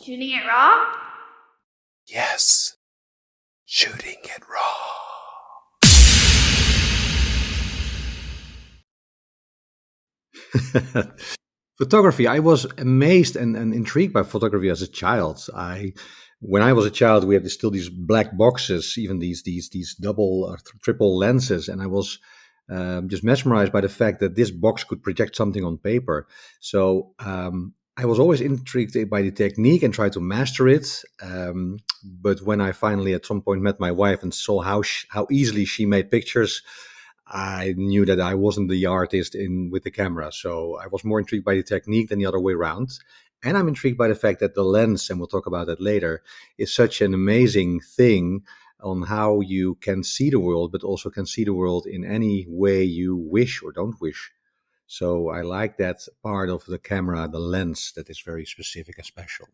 Shooting it raw? Yes. Shooting it raw. Photography. I was amazed and intrigued by photography as a child. When I was a child, we had still these black boxes, even these double or triple lenses, and I was just mesmerized by the fact that this box could project something on paper. So I was always intrigued by the technique and tried to master it. But when I finally, at some point, met my wife and saw how easily she made pictures, I knew that I wasn't the artist with the camera. So I was more intrigued by the technique than the other way around. And I'm intrigued by the fact that the lens, and we'll talk about that later, is such an amazing thing on how you can see the world, but also can see the world in any way you wish or don't wish. So I like that part of the camera, the lens, that is very specific and special.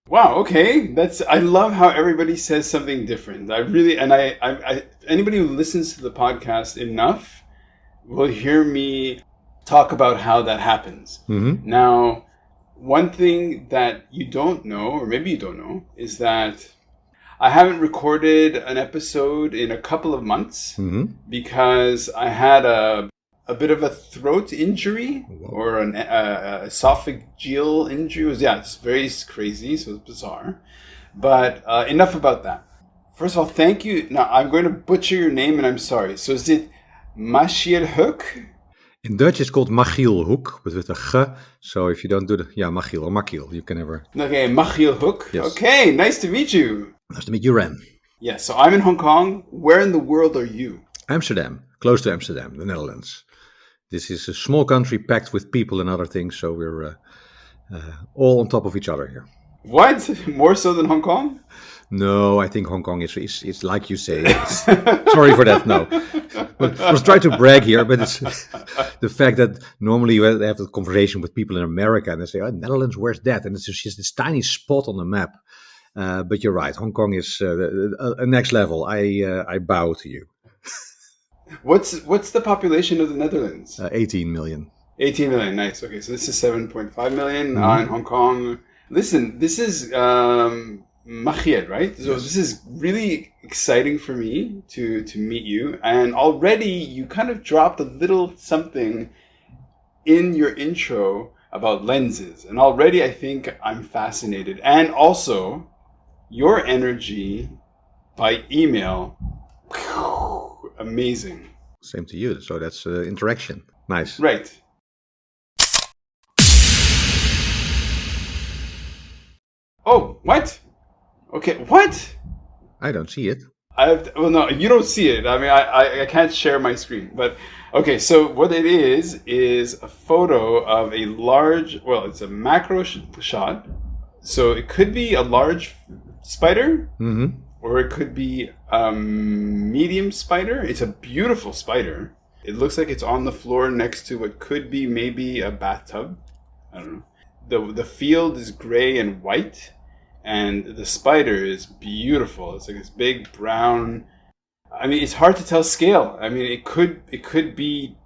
Wow. Okay. I love how everybody says something different. Anybody who listens to the podcast enough will hear me talk about how that happens. Mm-hmm. Now, one thing that you don't know, or maybe you don't know, is that I haven't recorded an episode in a couple of months because I had a bit of a throat injury. Whoa. Or an esophageal injury. It's very crazy, so it's bizarre. But enough about that. First of all, thank you. Now, I'm going to butcher your name, and I'm sorry. So is it Machiel Hoek? In Dutch, it's called Machiel Hoek, but with a g. So if you don't do Machiel or Machiel, you can never. Okay, Machiel Hoek. Yes. Okay, nice to meet you. Nice to meet you, Ren. Yeah, so I'm in Hong Kong. Where in the world are you? Amsterdam, close to Amsterdam, the Netherlands. This is a small country packed with people and other things, so we're all on top of each other here. What? More so than Hong Kong? No, I think Hong Kong is like you say. Sorry for that, no. I was trying to brag here, but it's the fact that normally you have a conversation with people in America and they say, Netherlands, where's that? And it's just this tiny spot on the map. But you're right, Hong Kong is a next level. I bow to you. What's the population of the Netherlands? 18 million. 18 million, nice. Okay, so this is 7.5 million in Hong Kong. Listen, this is Machiel, right? So this is really exciting for me to meet you. And already you kind of dropped a little something in your intro about lenses. And already I think I'm fascinated. And also, your energy by email, amazing. Same to you. So that's interaction. Nice. Right. Oh, what? Okay, what? I don't see it. No, you don't see it. I mean, I can't share my screen. But, okay, so what it is a photo of a large, it's a macro shot. So it could be a large spider, or it could be a medium spider. It's a beautiful spider. It looks like it's on the floor next to what could be maybe a bathtub. I don't know. The field is gray and white, and the spider is beautiful. It's like this big brown. I mean, it's hard to tell scale. I mean, it could be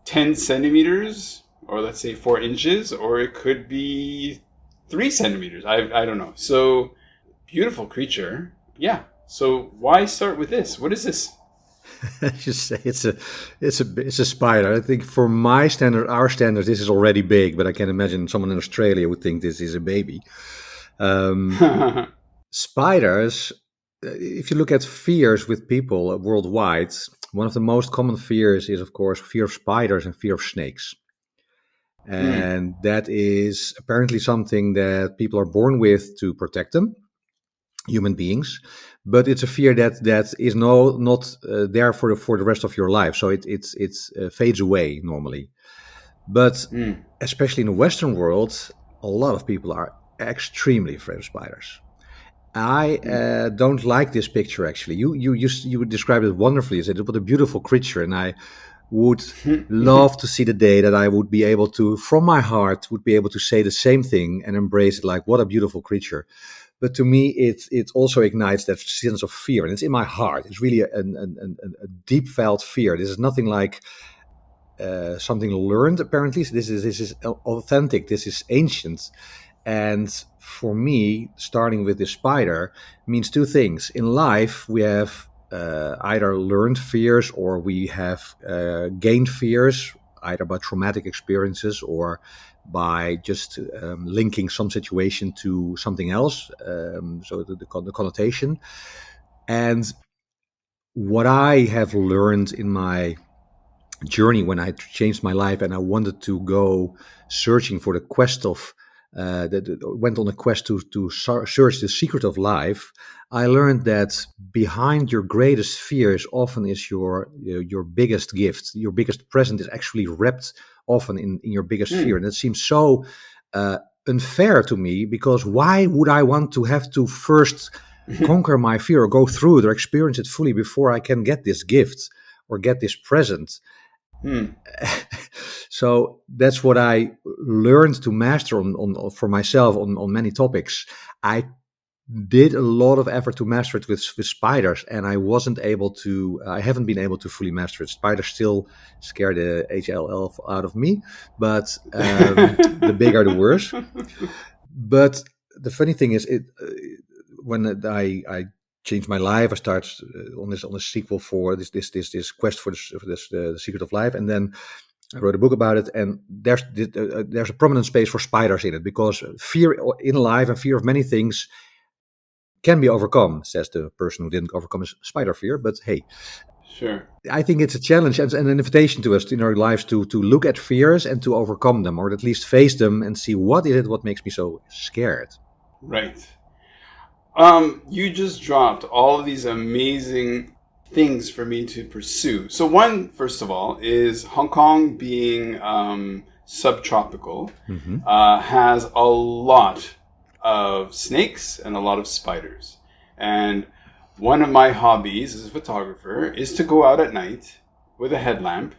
10 centimeters, or let's say 4 inches, or it could be 3 centimeters. I don't know. So beautiful creature. Yeah. So why start with this? What is this? I just say it's a spider. I think for our standards, this is already big, but I can imagine someone in Australia would think this is a baby. Spiders, if you look at fears with people worldwide, one of the most common fears is, of course, fear of spiders and fear of snakes. And that is apparently something that people are born with to protect them, human beings, but it's a fear that is not there for the rest of your life. So it fades away normally. But especially in the Western world, a lot of people are extremely afraid of spiders. I don't like this picture actually. You described it wonderfully. You said it was a beautiful creature, and I would love to see the day that I would be able to, from my heart, would be able to say the same thing and embrace it like, what a beautiful creature. But to me, it also ignites that sense of fear, and it's in my heart. It's really a deep felt fear. This is nothing like something learned. Apparently, so this is authentic. This is ancient. And for me, starting with the spider means two things. In life, we have either learned fears or we have gained fears, either by traumatic experiences or by just linking some situation to something else. So the connotation. And what I have learned in my journey when I changed my life and I wanted to go searching for the quest of that went on a quest to search the secret of life. I learned that behind your greatest fears often is your biggest gift. Your biggest present is actually wrapped often in your biggest fear, and it seems so unfair to me, because why would I want to have to first conquer my fear or go through it or experience it fully before I can get this gift or get this present? So that's what I learned to master on for myself on many topics. I did a lot of effort to master it with spiders, and I haven't been able to fully master it. Spiders still scare the HLL out of me, but the bigger the worse. But the funny thing is, when I changed my life, I started on a sequel for this quest for the secret of life, and then I wrote a book about it. And there's a prominent space for spiders in it, because fear in life and fear of many things can be overcome, says the person who didn't overcome his spider fear. But hey, Sure. I think it's a challenge and an invitation to us in our lives to look at fears and to overcome them, or at least face them and see what makes me so scared. Right. You just dropped all of these amazing things for me to pursue. So one, first of all, is Hong Kong being subtropical, has a lot of snakes and a lot of spiders. And one of my hobbies as a photographer is to go out at night with a headlamp.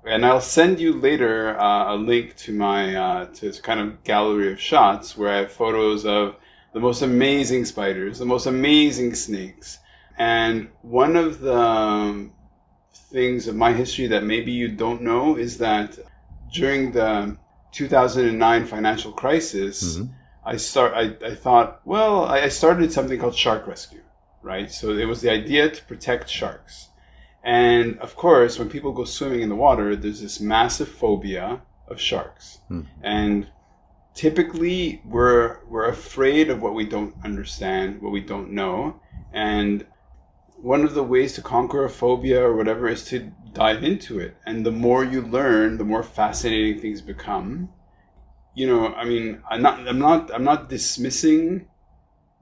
And I'll send you later a link to my to kind of gallery of shots where I have photos of the most amazing spiders, the most amazing snakes. And one of the things of my history that maybe you don't know is that during the 2009 financial crisis, I started something called Shark Rescue, right? So it was the idea to protect sharks. And of course, when people go swimming in the water, there's this massive phobia of sharks. And typically we're afraid of what we don't understand, what we don't know. And one of the ways to conquer a phobia or whatever is to dive into it. And the more you learn, the more fascinating things become. You know, I mean, I'm not dismissing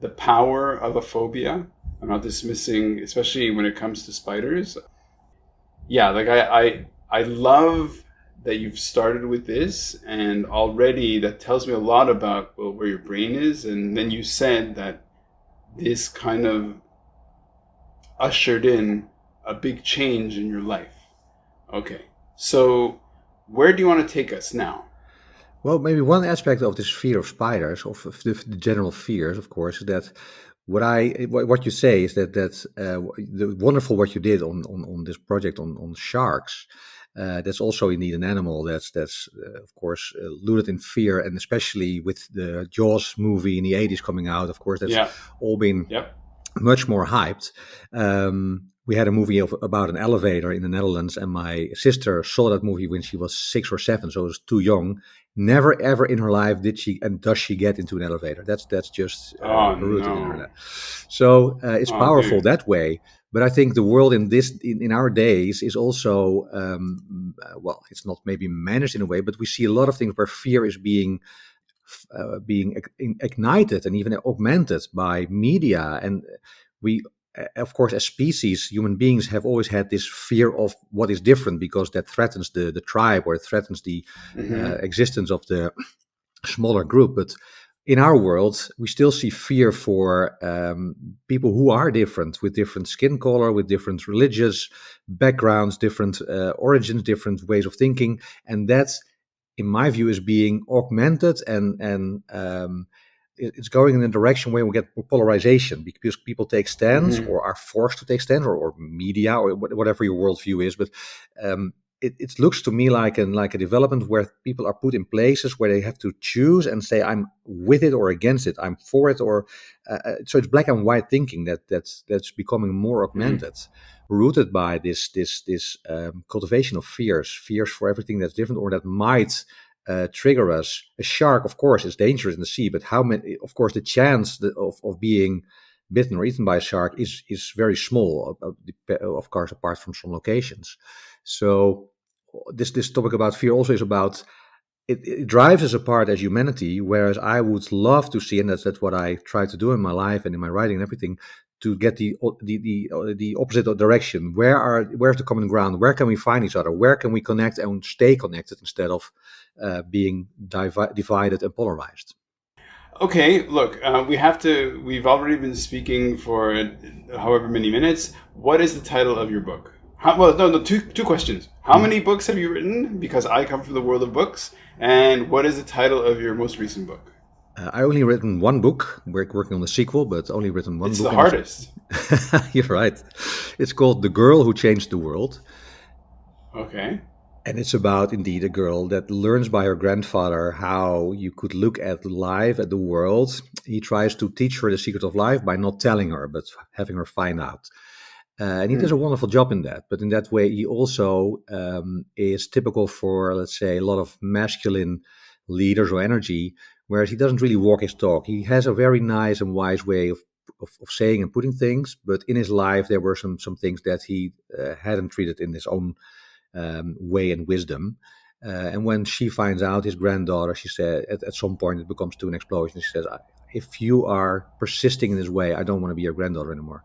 the power of a phobia. I'm not dismissing, especially when it comes to spiders. Yeah, like I love that you've started with this, and already that tells me a lot about where your brain is. And then you said that this kind of ushered in a big change in your life. Okay, so where do you want to take us now? Well, maybe one aspect of this fear of spiders, of the general fears, of course, is that what you say is that the wonderful what you did on this project on sharks. That's also indeed an animal that's of course rooted in fear, and especially with the Jaws movie in the 80s coming out, of course, that's all been much more hyped. We had a movie about an elevator in the Netherlands, and my sister saw that movie when she was 6 or 7, so it was too young. Never ever in her life does she get into an elevator. That's just rooted in her. So it's powerful that way. But I think the world in our days is also it's not maybe managed in a way, but we see a lot of things where fear is being ignited and even augmented by media. And we, of course, as species, human beings have always had this fear of what is different, because that threatens the tribe, or it threatens the existence of the smaller group. But in our world, we still see fear for people who are different, with different skin color, with different religious backgrounds, different origins, different ways of thinking. And that's, in my view, is being augmented, and it's going in a direction where we get polarization, because people take stands or are forced to take stands, or media, or whatever your worldview is. But it looks to me like a development where people are put in places where they have to choose and say, I'm with it or against it, I'm for it or so it's black and white thinking that's becoming more augmented, rooted by this cultivation of fears for everything that's different or that might trigger us. A shark, of course, is dangerous in the sea, but how many? Of course, the chance of being bitten or eaten by a shark is very small, of course, apart from some locations. So this topic about fear also is about it drives us apart as humanity. Whereas I would love to see, and that's what I try to do in my life and in my writing and everything, to get the opposite direction. Where's the common ground? Where can we find each other? Where can we connect and stay connected instead of being divided and polarized? Okay, look, we've already been speaking for however many minutes. What is the title of your book? No, two questions. How many books have you written? Because I come from the world of books. And what is the title of your most recent book? I only written one book. We're working on the sequel, but only written one It's book. the hardest. You're right. It's called The Girl Who Changed the World. Okay. And it's about, indeed, a girl that learns by her grandfather how you could look at life, at the world. He tries to teach her the secret of life by not telling her, but having her find out. And he does a wonderful job in that. But in that way, he also is typical for, let's say, a lot of masculine leaders or energy, whereas he doesn't really walk his talk. He has a very nice and wise way of saying and putting things. But in his life, there were some things that he hadn't treated in his own way and wisdom. And when she finds out, his granddaughter, she said, at some point it becomes to an explosion. She says, if you are persisting in this way, I don't want to be your granddaughter anymore.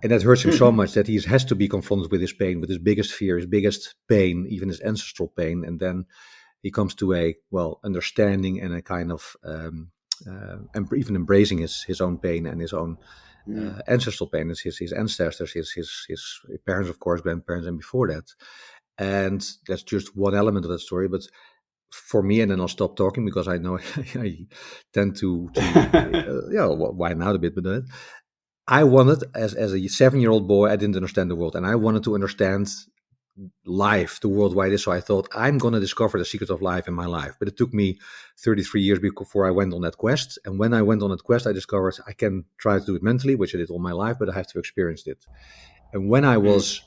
And that hurts him so much that he has to be confronted with his pain, with his biggest fear, his biggest pain, even his ancestral pain. And then he comes to a, understanding and a kind of even embracing his own pain and his own ancestral pain, his ancestors, his parents, of course, grandparents, and before that. And that's just one element of that story. But for me, and then I'll stop talking because I know I tend to widen out a bit, but I wanted, as a 7-year-old boy, I didn't understand the world, and I wanted to understand life, the world wide is. So I thought, I'm going to discover the secret of life in my life. But it took me 33 years before I went on that quest. And when I went on that quest, I discovered I can try to do it mentally, which I did all my life, but I have to experience it. And when I was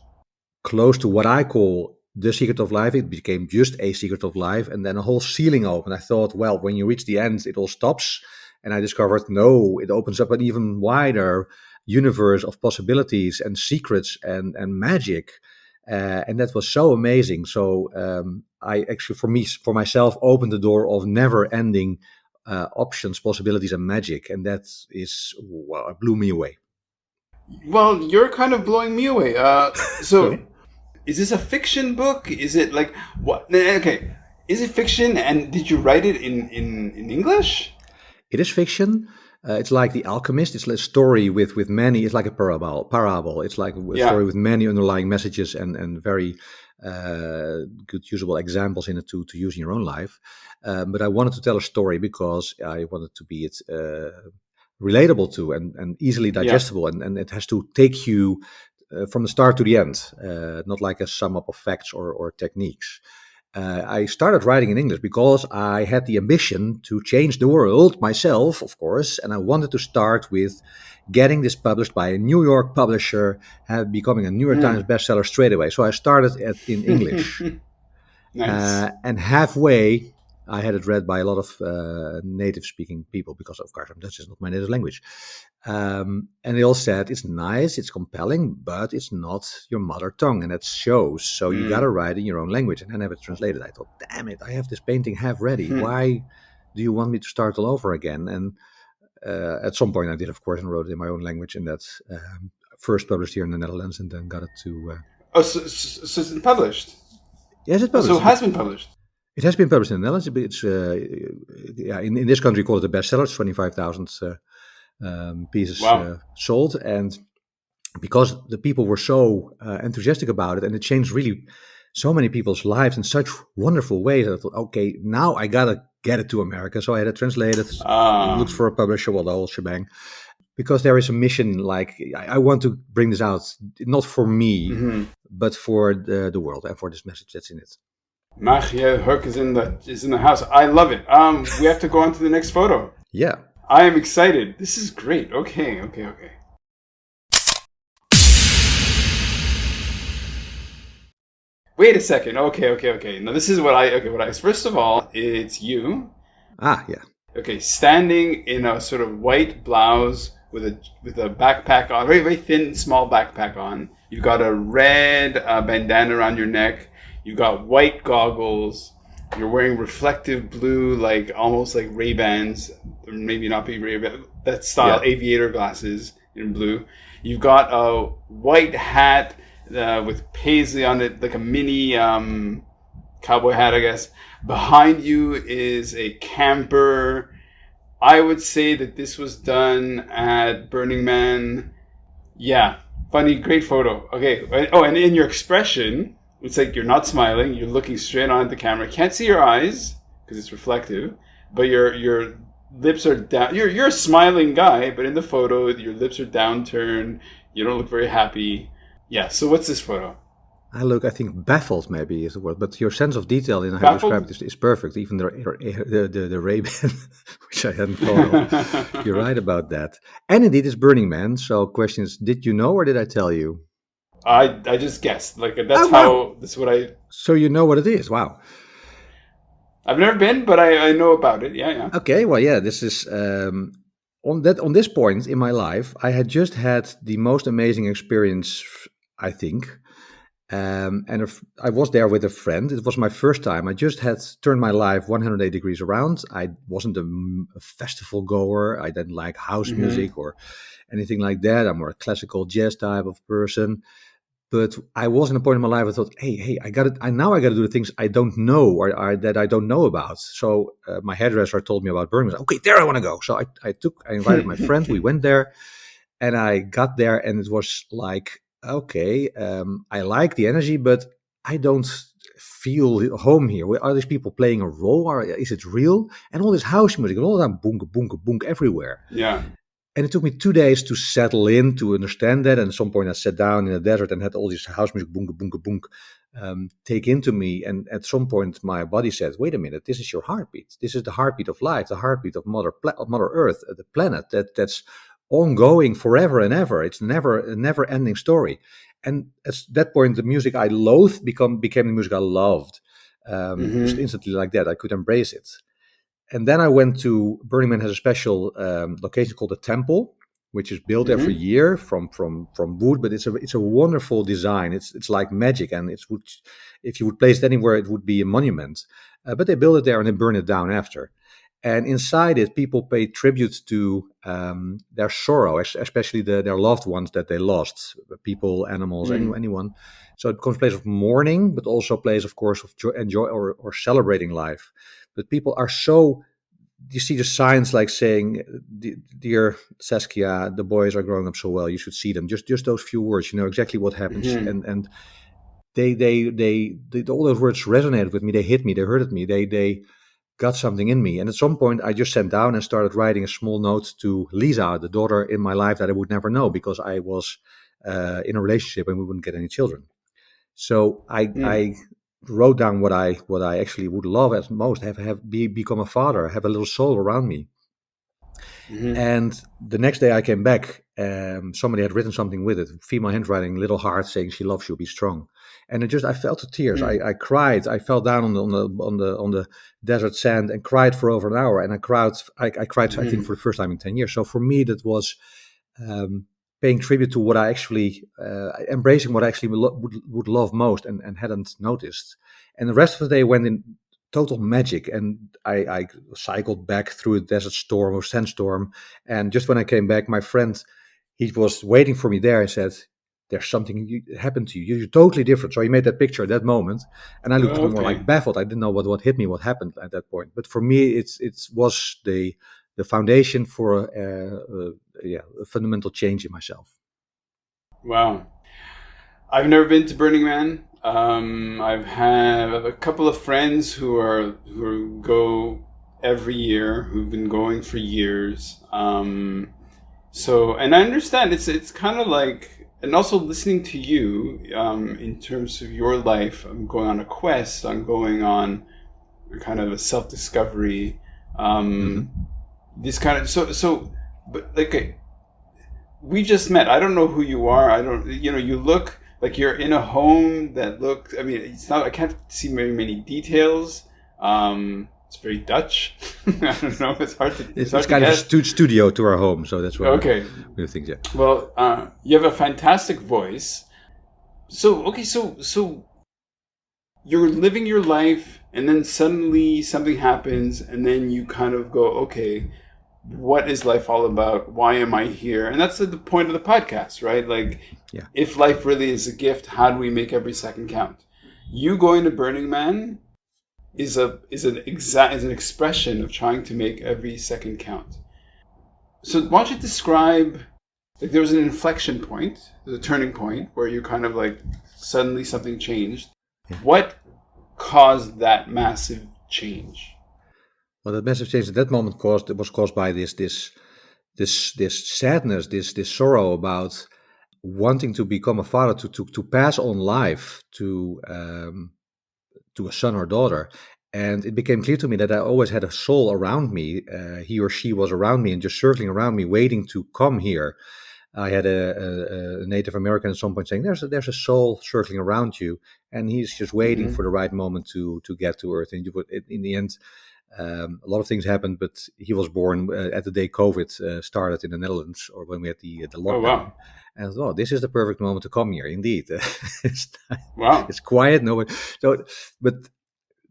close to what I call the secret of life, it became just a secret of life. And then a whole ceiling opened. I thought, well, when you reach the end, it all stops. And I discovered, no, it opens up an even wider universe of possibilities and secrets and magic. And that was so amazing. So I actually, for myself, opened the door of never-ending options, possibilities, and magic. And that is, it blew me away. Well, you're kind of blowing me away. So, is this a fiction book? Is it like what? Okay, is it fiction? And did you write it in English? It is fiction. It's like The Alchemist. It's a story with many. It's like a parable. It's like a story with many underlying messages and very good usable examples in it to use in your own life. But I wanted to tell a story because I wanted to be relatable to and easily digestible, and it has to take you from the start to the end, not like a sum up of facts or techniques. I started writing in English because I had the ambition to change the world myself, of course, and I wanted to start with getting this published by a New York publisher, becoming a New York Times bestseller straight away. So I started in English. Nice. And halfway, I had it read by a lot of native-speaking people because, of course, Dutch is not my native language. And they all said, it's nice, it's compelling, but it's not your mother tongue, and that shows. So you got to write in your own language. And then I have it translated. I thought, damn it, I have this painting half ready. Why do you want me to start all over again? And at some point I did, of course, and wrote it in my own language. And that's first published here in the Netherlands and then got it to... so it's been published? Yes, it's published. So it has been published? It has been published in the Netherlands. It's in this country, call it a bestseller. It's 25,000 pieces sold. And because the people were so enthusiastic about it, and it changed really so many people's lives in such wonderful ways, I thought, okay, now I got to get it to America. So I had it translated, looked for a publisher, the whole shebang. Because there is a mission, like, I want to bring this out, not for me, but for the world and for this message that's in it. Machiel Hoek is in the house. I love it. We have to go on to the next photo. Yeah. I am excited. This is great. Okay. Wait a second. Okay. Now this is what I first of all, it's you. Yeah. Okay, standing in a sort of white blouse with a backpack on, very very thin, small backpack on. You've got a red bandana around your neck. You've got white goggles. You're wearing reflective blue, like almost like Ray-Bans, or maybe not be Ray-Ban, that style, aviator glasses in blue. You've got a white hat with paisley on it, like a mini cowboy hat, I guess. Behind you is a camper. I would say that this was done at Burning Man. Yeah, funny, great photo. Okay. Oh, and in your expression, it's like you're not smiling. You're looking straight on at the camera. Can't see your eyes because it's reflective, but your lips are down. You're a smiling guy, but in the photo, your lips are downturned. You don't look very happy. Yeah. So what's this photo? I think baffled maybe is the word, but your sense of detail in how you Baffled? described it is perfect. Even the Ray-Ban, which I hadn't thought of. You're right about that. And indeed, it's Burning Man. So, question is, did you know or did I tell you? I just guessed. Like that's Oh, how wow. that's what I. So you know what it is. Wow. I've never been, but I know about it. Yeah. Okay. Well, yeah. This is on this point in my life. I had just had the most amazing experience, I think. I was there with a friend. It was my first time. I just had turned my life 180 degrees around. I wasn't a festival goer. I didn't like house music or anything like that. I'm more a classical jazz type of person. But I was in a point in my life I thought, hey, I got it. Now I got to do the things I don't know or that I don't know about. So my hairdresser told me about Birmingham. Okay, there I want to go. So I invited my friend. We went there, and I got there, and it was like, okay, I like the energy, but I don't feel home here. Are these people playing a role, or is it real? And all this house music, and all that boonka, boonka, boonka everywhere. Yeah. And it took me 2 days to settle in, to understand that. And at some point I sat down in the desert and had all this house music, boonka, boonka, boonka, take into me. And at some point my body said, wait a minute, this is your heartbeat. This is the heartbeat of life, the heartbeat of Mother Earth, the planet that's ongoing forever and ever. It's a never ending story. And at that point, the music I loathed became the music I loved. Just instantly like that, I could embrace it. And then I went to Burning Man has a special location called the Temple, which is built every year from wood, but it's a wonderful design. It's like magic, and if you would place it anywhere, it would be a monument. But they build it there and they burn it down after. And inside it, people pay tribute to their sorrow, especially their loved ones that they lost, people, animals, anyone. So it becomes a place of mourning, but also a place, of course, of joy or celebrating life. But people are so, you see the signs like saying, dear Saskia, the boys are growing up so well, you should see them. Just those few words, you know exactly what happens. And they all those words resonated with me. They hit me, they hurted me, they got something in me. And at some point I just sat down and started writing a small note to Lisa, the daughter in my life that I would never know because I was in a relationship and we wouldn't get any children. So I wrote down what I actually would love as most, become a father, have a little soul around me. And the next day I came back, somebody had written something with it, female handwriting, little heart, saying she loves you, be strong. And I fell to tears. I cried. I fell down on the desert sand and cried for over an hour. And I cried. I think for the first time in 10 years. So for me, that was paying tribute to what I actually, embracing what I actually would love most and hadn't noticed. And the rest of the day went in total magic. And I cycled back through a desert storm or sandstorm. And just when I came back, my friend, he was waiting for me there and said, there's something happened to you. You're totally different. So he made that picture at that moment. And I looked more like baffled. I didn't know what hit me, what happened at that point. But for me, it was the foundation for a fundamental change in myself. Wow. I've never been to Burning Man. I have a couple of friends who go every year, who've been going for years. So, and I understand it's kind of like and also listening to you in terms of your life. I'm going on a quest. I'm going on kind of a self-discovery. Hmm. This kind of but like we just met. I don't know who you are. I don't. You look like you're in a home that looks. I mean, it's not. I can't see very many details. It's very Dutch. I don't know. It's hard to. It's hard It's to kind of a guess. studio to our home, so that's what Okay. we think. Yeah. Well, you have a fantastic voice. So okay. So you're living your life, and then suddenly something happens, and then you kind of go, okay, what is life all about? Why am I here? And that's the point of the podcast, right? Like, Yeah. if life really is a gift, how do we make every second count? You going to Burning Man is an expression of trying to make every second count. So why don't you describe, like, there was an inflection point, there's a turning point where you kind of like suddenly something changed. Yeah. What caused that massive change? Well, that massive change at that moment was caused by this sadness, this sorrow about wanting to become a father, to pass on life to a son or daughter. And it became clear to me that I always had a soul around me. He or she was around me and just circling around me, waiting to come here. I had a Native American at some point saying, "There's a soul circling around you, and he's just waiting Mm-hmm. for the right moment to get to Earth." And in the end, a lot of things happened, but he was born at the day COVID started in the Netherlands, or when we had the Oh lockdown. wow, And I thought, oh, this is the perfect moment to come here. Indeed, it's, wow. it's quiet. No, but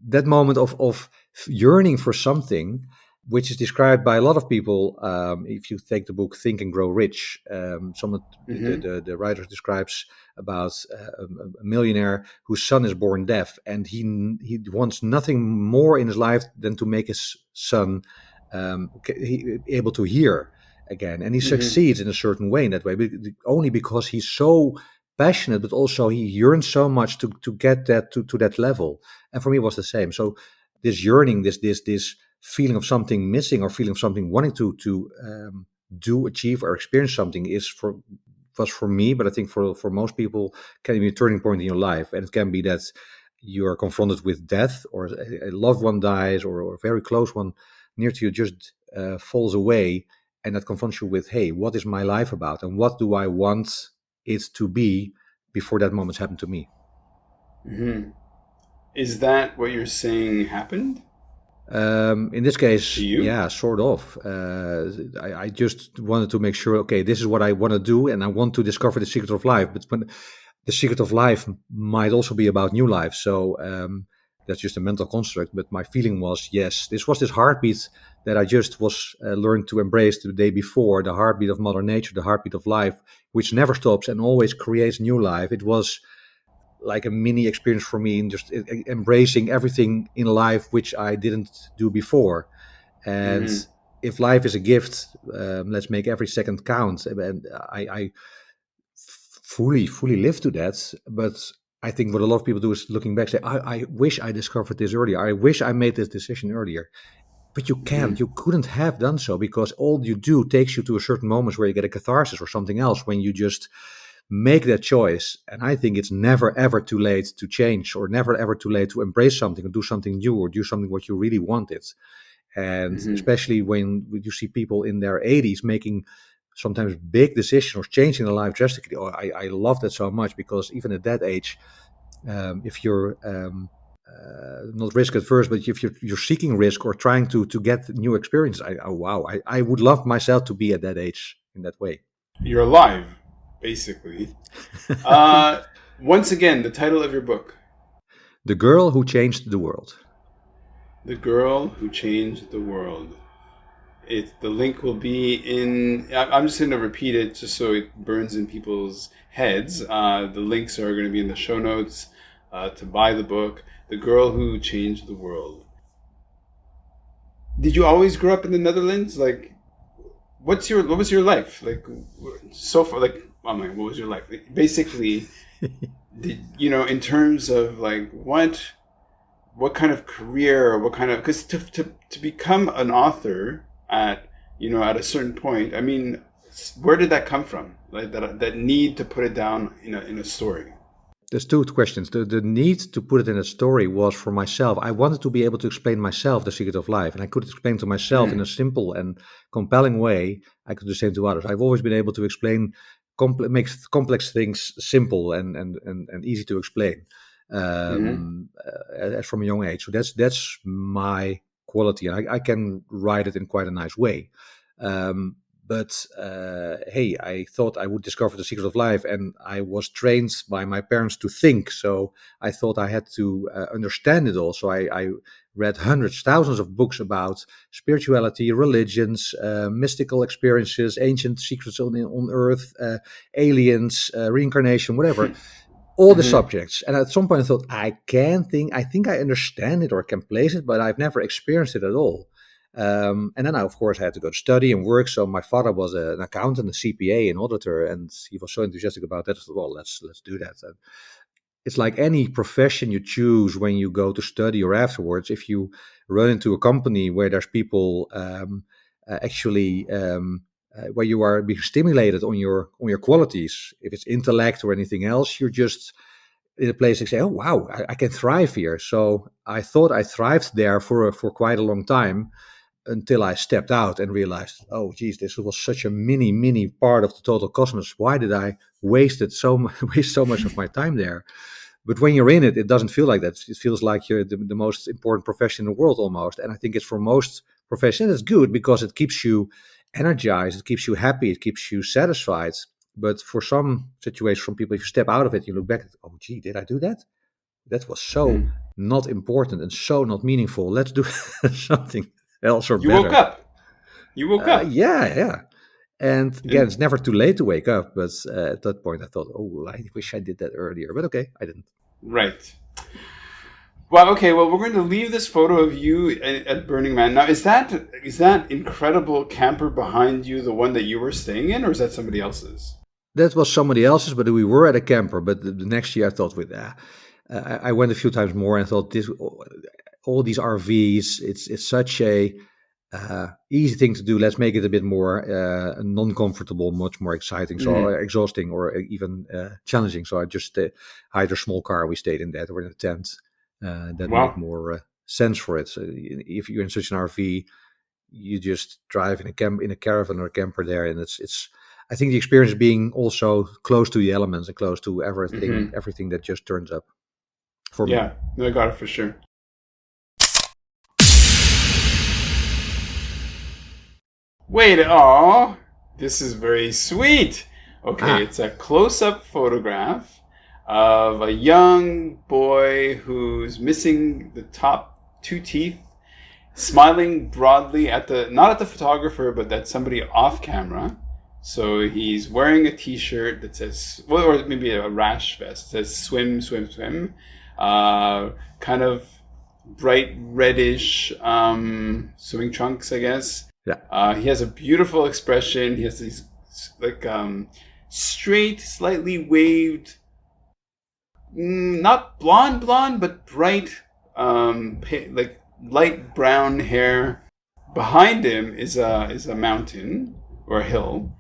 that moment of yearning for something, which is described by a lot of people. If you take the book Think and Grow Rich, some of Mm-hmm. the writer describes about a millionaire whose son is born deaf, and he wants nothing more in his life than to make his son able to hear again, and he Mm-hmm. succeeds in a certain way in that way, only because he's so passionate, but also he yearns so much to get that to that level. And for me, it was the same. So this yearning, this feeling of something missing, or feeling of something wanting to do, achieve, or experience something was for me, but I think for most people, can be a turning point in your life. And it can be that you are confronted with death, or a loved one dies, or a very close one near to you just falls away, and that confronts you with, hey, what is my life about, and what do I want it to be before that moment's happened to me. Mm-hmm. Is that what you're saying happened In this to case, you? yeah, sort of. I just wanted to make sure, okay, this is what I want to do, and I want to discover the secret of life. But when the secret of life might also be about new life, so that's just a mental construct. But my feeling was, yes, this was this heartbeat that I just was learned to embrace the day before, the heartbeat of Mother Nature, the heartbeat of life, which never stops and always creates new life. It was like a mini experience for me in just embracing everything in life which I didn't do before. And Mm-hmm. if life is a gift, let's make every second count. And I fully live to that. But I think what a lot of people do is looking back, say, I wish I discovered this earlier. I wish I made this decision earlier. But you can't. Mm-hmm. You couldn't have done so, because all you do takes you to a certain moment where you get a catharsis or something else, when you just make that choice. And I think it's never ever too late to change, or never ever too late to embrace something, or do something new, or do something what you really wanted. And Mm-hmm. especially when you see people in their 80s making sometimes big decisions or changing their life drastically. Oh, I love that so much, because even at that age, if you're not risk adverse, but if you're seeking risk or trying to get new experience, oh wow, I would love myself to be at that age in that way. You're alive, basically. Uh, Once again, the title of your book, The Girl Who Changed the World. "The Girl Who Changed the World." The link will be in. I'm just going to repeat it just so it burns in people's heads. The links are going to be in the show notes to buy the book, "The Girl Who Changed the World." Did you always grow up in the Netherlands? Like, what was your life like so far? Like, oh my, what was your life? Like, basically, in terms of like what kind of career, or what kind of, because to become an author at at a certain point, I mean, Where did that come from? Like that need to put it down in a story. There's two questions. The need to put it in a story was for myself. I wanted to be able to explain myself the secret of life, and I could explain to myself in a Mm. simple and compelling way. I could do the same to others. I've always been able to explain make complex things simple and easy to explain Hmm. as from a young age. So that's my quality, and I can write it in quite a nice way. Um, but hey, I thought I would discover the secret of life, and I was trained by my parents to think. So I thought I had to understand it all. So I read hundreds, thousands of books about spirituality, religions, mystical experiences, ancient secrets on Earth, aliens, reincarnation, whatever. All the Hmm. subjects. And at some point, I thought I think I understand it or can place it, but I've never experienced it at all. And then I, of course, had to go to study and work. So my father was an accountant, a CPA, an auditor, and he was so enthusiastic about that. I thought, well, let's do that. And it's like any profession you choose when you go to study or afterwards. If you run into a company where there's people actually where you are being stimulated on your qualities, if it's intellect or anything else, you're just in a place that say, "Oh wow, I can thrive here." So I thought I thrived there for quite a long time until I stepped out and realized, oh geez, this was such a mini part of the total cosmos. Why did I waste so much of my time there? But when you're in it, it doesn't feel like that. It feels like you're the most important profession in the world almost. And I think it's for most professions, it's good because it keeps you energized, it keeps you happy, it keeps you satisfied. But for some situations, from people, if you step out of it, you look back, oh, gee, did I do that? That was so Hmm. not important and so not meaningful. Let's do something else or You woke better. up. You woke up. Yeah. And again, it's And never too late to wake up. But at that point, I thought, oh, I wish I did that earlier. But okay, I didn't. right. Well, okay. Well, we're going to leave this photo of you at Burning Man. Now, is that incredible camper behind you the one that you were staying in, or is that somebody else's? That was somebody else's, but we were at a camper. But the next year, I thought, I went a few times more and thought, all these RVs, it's such a easy thing to do. Let's make it a bit more non-comfortable, much more exciting, so Hmm. exhausting, or even challenging. So I just hired a small car. We stayed in that, or in a tent. That made Wow. more sense for it. So if you're in such an RV, you just drive in a caravan or a camper there, and it's. I think the experience being also close to the elements and close to Hmm. everything that just turns up for me. Yeah. No, I got it for sure. Wait. Oh, this is very sweet. Okay, Ah, it's a close-up photograph of a young boy who's missing the top two teeth, smiling broadly at the not at the photographer, but at somebody off camera. So he's wearing a T-shirt that says, well, or maybe a rash vest that says "Swim, swim, swim." Kind of bright reddish swimming trunks, I guess. yeah. He has a beautiful expression. He has these like straight, slightly waved, not blonde, but bright, like light brown hair. Behind him is a mountain or a hill.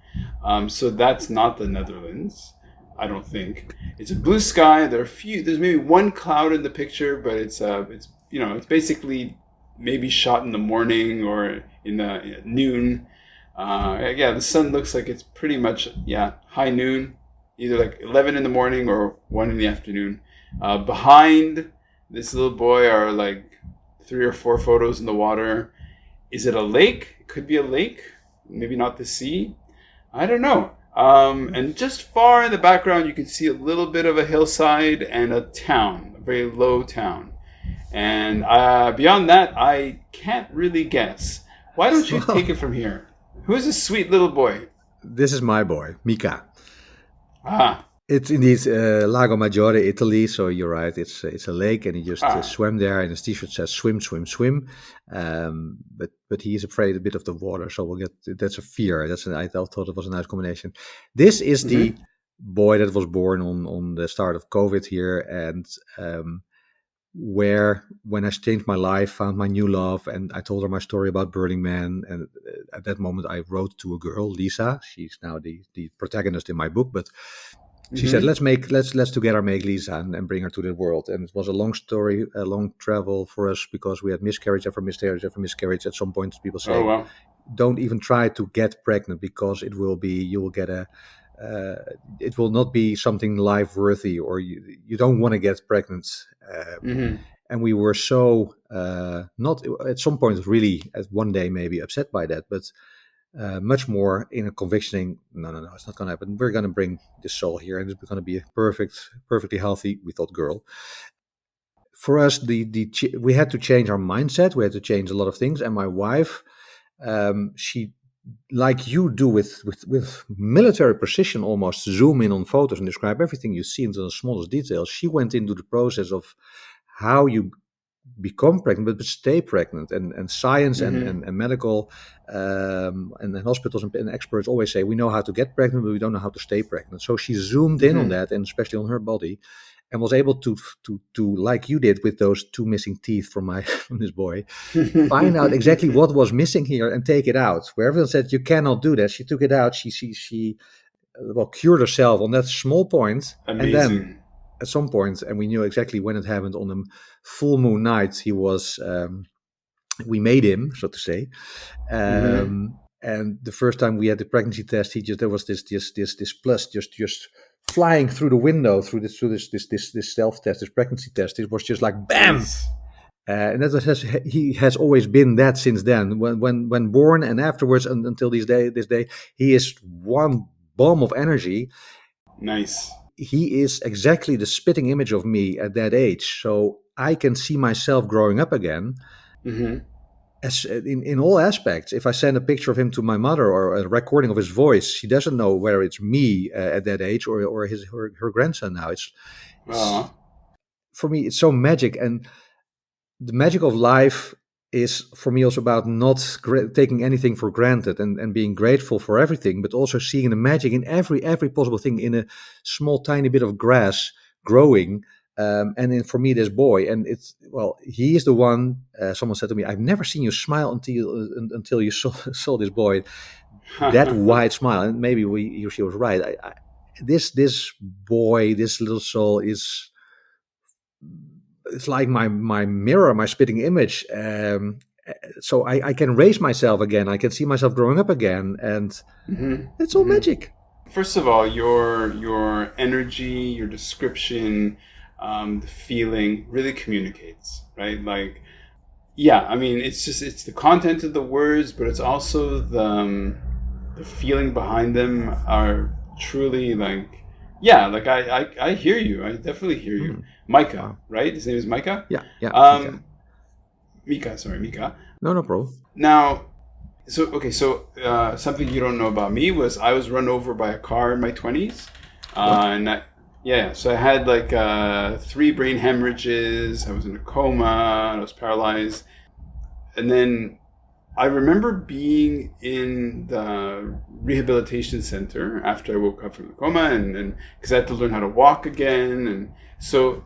So that's not the Netherlands. I don't think it's a blue sky. There are a few. There's maybe one cloud in the picture, but it's basically maybe shot in the morning or in the noon. Yeah, the sun looks like it's pretty much high noon, either like 11 in the morning or 1 in the afternoon. Behind this little boy are like 3 or 4 photos in the water. Is it a lake? It could be a lake, maybe not the sea. I don't know. And just far in the background, you can see a little bit of a hillside and a town, a very low town. And beyond that, I can't really guess. Why don't you take Well, it from here? Who's this sweet little boy? this is my boy, Mika. Ah, It's indeed Lago Maggiore, Italy. So you're right. It's a lake, and he just ah. swam there. And his T-shirt says "swim, swim, swim." But he is afraid a bit of the water. So we'll get that's a fear. I thought it was a nice combination. This is Mm-hmm. the boy that was born on the start of COVID here, and um, where when I changed my life, found my new love, and I told her my story about Burning Man. And at that moment, I wrote to a girl, Lisa. She's now the protagonist in my book, but she said, Mm-hmm. let's together make Lisa and bring her to the world. And it was a long story, a long travel for us because we had miscarriage after miscarriage after miscarriage. At some point, people Oh say, wow. don't even try to get pregnant because you will get uh, it will not be something life worthy, or you don't want to get pregnant. Mm-hmm. And we were so not at some point really at one day maybe upset by that, but much more in a conviction. No, it's not going to happen. We're going to bring this soul here, and it's going to be a perfectly healthy. We thought girl. For us, we had to change our mindset. We had to change a lot of things. And my wife, she, like you do with military precision, almost zoom in on photos and describe everything you see into the smallest details. She went into the process of how you become pregnant but stay pregnant, and science Mm-hmm. and medical and hospitals and experts always say we know how to get pregnant but we don't know how to stay pregnant. So she zoomed in on Mm-hmm. that, and especially on her body, and was able to like you did with those two missing teeth from my from this boy, find out exactly what was missing here and take it out. Where everyone said you cannot do that, she took it out. She well, cured herself on that small point. And then Amazing. at some point, and we knew exactly when it happened, on a full moon night, he was we made him, so to say. Mm-hmm. And the first time we had the pregnancy test, he just there was this plus just flying through the window through this self test, this pregnancy test. It was just like bam. Nice. And he has always been that since then. When born and afterwards, and until this day, he is one bomb of energy. Nice. He is exactly the spitting image of me at that age. So I can see myself growing up again, Mm-hmm. as in all aspects. If I send a picture of him to my mother or a recording of his voice, she doesn't know whether it's me at that age or her grandson now. It's Oh. for me, it's so magic. And the magic of life is for me also about not taking anything for granted, and being grateful for everything, but also seeing the magic in every possible thing, in a small tiny bit of grass growing. And then for me, this boy, and it's, well, he is the one. Someone said to me, I've never seen you smile until you saw this boy, that wide smile. And maybe she was right. This boy, this little soul is, it's like my mirror, my spitting image. So I can raise myself again. I can see myself growing up again, and Mm-hmm. it's all Mm-hmm. magic. First of all, your energy, your description, the feeling really communicates, right? Like, yeah, I mean, it's the content of the words, but it's also the feeling behind them are truly like, yeah, like I hear you. I definitely hear you. Hmm. Micah, Wow. right? His name is Micah. Yeah, Mika. Um, Mika, sorry, Mika. No problem. Now, something you don't know about me was I was run over by a car in my 20s. What? And yeah, so I had like 3 brain hemorrhages. I was in a coma. I was paralyzed. And then I remember being in the rehabilitation center after I woke up from the coma, and because I had to learn how to walk again. And so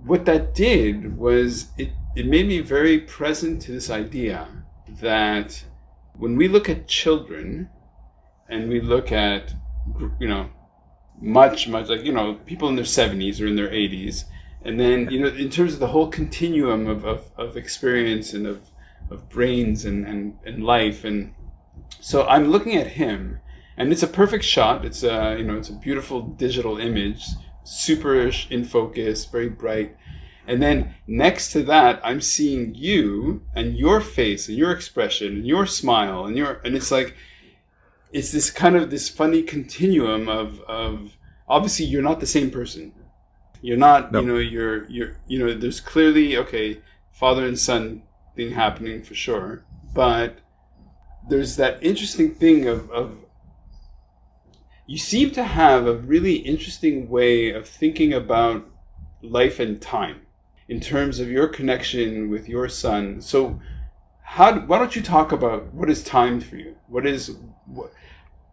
what that did was it made me very present to this idea that when we look at children and we look at, you know, much like, you know, people in their 70s or in their 80s, and then, you know, in terms of the whole continuum of experience and of brains and life. And so I'm looking at him, and it's a perfect shot. It's a, you know, it's a beautiful digital image, super in focus, very bright. And then next to that, I'm seeing you and your face and your expression and your smile and it's like, it's this kind of this funny continuum of obviously you're not the same person. You're not, you No. know, you're, you know, there's clearly, okay, father and son thing happening for sure. But there's that interesting thing of you seem to have a really interesting way of thinking about life and time in terms of your connection with your son. So why don't you talk about what is time for you? What,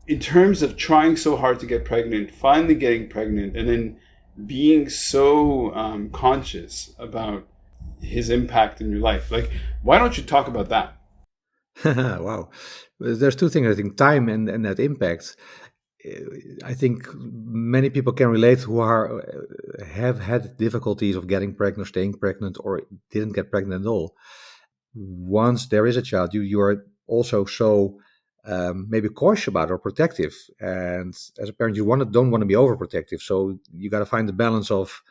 in terms of trying so hard to get pregnant, finally getting pregnant, and then being so conscious about his impact in your life. Like, why don't you talk about that? Wow. There's two things, I think, time and that impact. I think many people can relate who are have had difficulties of getting pregnant, staying pregnant, or didn't get pregnant at all. Once there is a child, you are also so maybe cautious about or protective, and as a parent, you don't want to be overprotective. So you got to find the balance of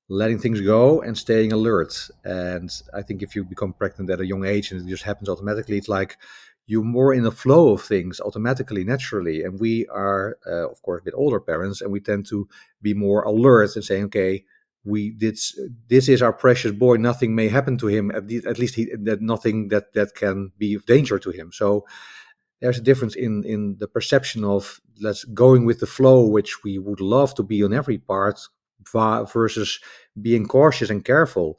letting things go and staying alert. And I think if you become pregnant at a young age and it just happens automatically, it's like you're more in the flow of things automatically, naturally. And we are, of course, a bit older parents, and we tend to be more alert and saying, okay, we did this is our precious boy. Nothing may happen to him. At least that nothing that can be of danger to him. So there's a difference in the perception of let's going with the flow, which we would love to be on every part, versus being cautious and careful,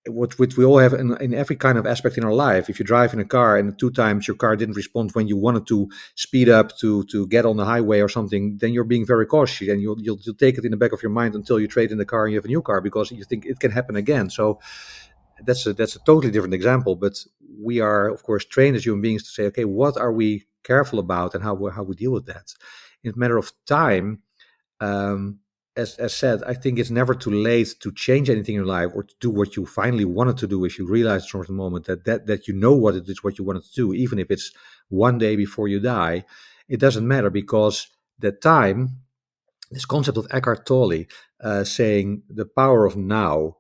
which we all have in every kind of aspect in our life. If you drive in a car and 2 times your car didn't respond when you wanted to speed up to get on the highway or something, then you're being very cautious, and you'll take it in the back of your mind until you trade in the car and you have a new car, because you think it can happen again. So that's a totally different example. But we are, of course, trained as human beings to say, okay, what are we careful about and how we deal with that. In a matter of time, um, as said, I think it's never too late to change anything in your life or to do what you finally wanted to do if you realize from the moment that you know what it is, what you wanted to do, even if it's one day before you die. It doesn't matter, because the time, this concept of Eckhart Tolle, saying the power of now,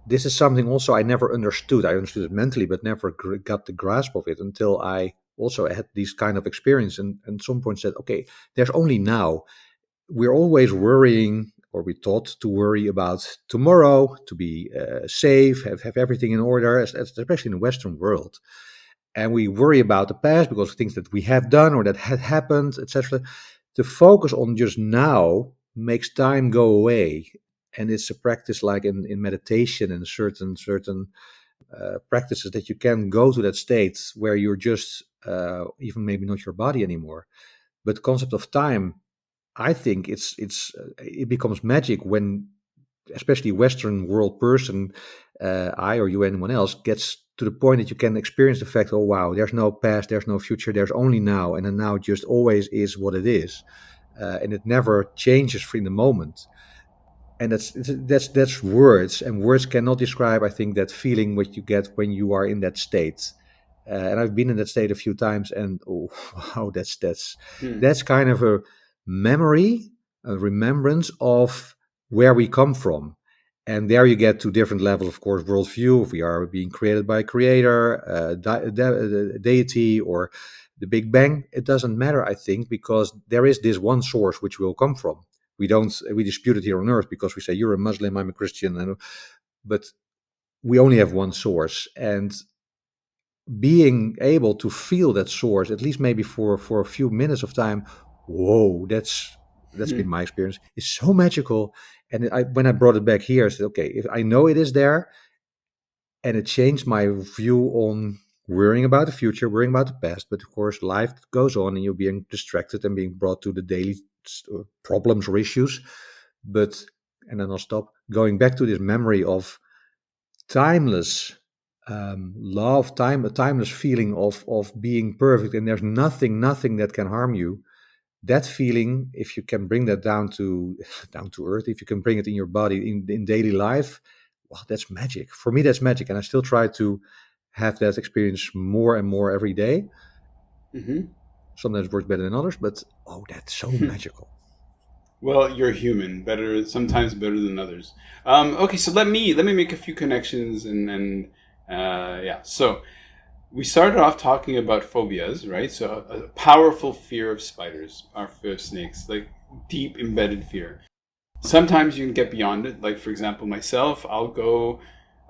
this is something also I never understood. I understood it mentally, but never got the grasp of it until I also had these kind of experience, and at some point said, okay, there's only now. We're always worrying, or we taught to worry about tomorrow, to be safe, have everything in order, especially in the Western world. And we worry about the past because of things that we have done or that had happened, etc. To focus on just now makes time go away. And it's a practice like in meditation and certain practices that you can go to that state where you're just even maybe not your body anymore. But the concept of time, I think it becomes magic when, especially Western world person, I or you, anyone else, gets to the point that you can experience the fact, oh wow, there's no past, there's no future, there's only now, and the now just always is what it is, and it never changes in the moment. And that's words, and words cannot describe, I think, that feeling what you get when you are in that state. And I've been in that state a few times, and oh wow, Hmm. that's kind of a memory, a remembrance of where we come from. And there you get to different levels, of course, worldview, if we are being created by a creator, deity, or the Big Bang. It doesn't matter, I think, because there is this one source which will come from. We dispute it here on earth because we say you're a Muslim, I'm a Christian, but we only have one source. And being able to feel that source, at least maybe for a few minutes of time, whoa, that's been Hmm. my experience. It's so magical. And when I brought it back here, I said, okay, if I know it is there, and it changed my view on worrying about the future, worrying about the past. But of course, life goes on, and you're being distracted and being brought to the daily problems or issues. But and then I'll stop going back to this memory of timeless love, a timeless feeling of being perfect, and there's nothing that can harm you. That feeling, if you can bring that down to down to earth, if you can bring it in your body in daily life, well, that's magic. For me, that's magic, and I still try to have that experience more and more every day. Hmm. Sometimes it works better than others, but oh, that's so magical. Well, you're human, better sometimes better than others. Okay, so let me make a few connections and yeah. So we started off talking about phobias, right? So a powerful fear of spiders, or fear of snakes, like deep embedded fear. Sometimes you can get beyond it. Like for example, myself, I'll go.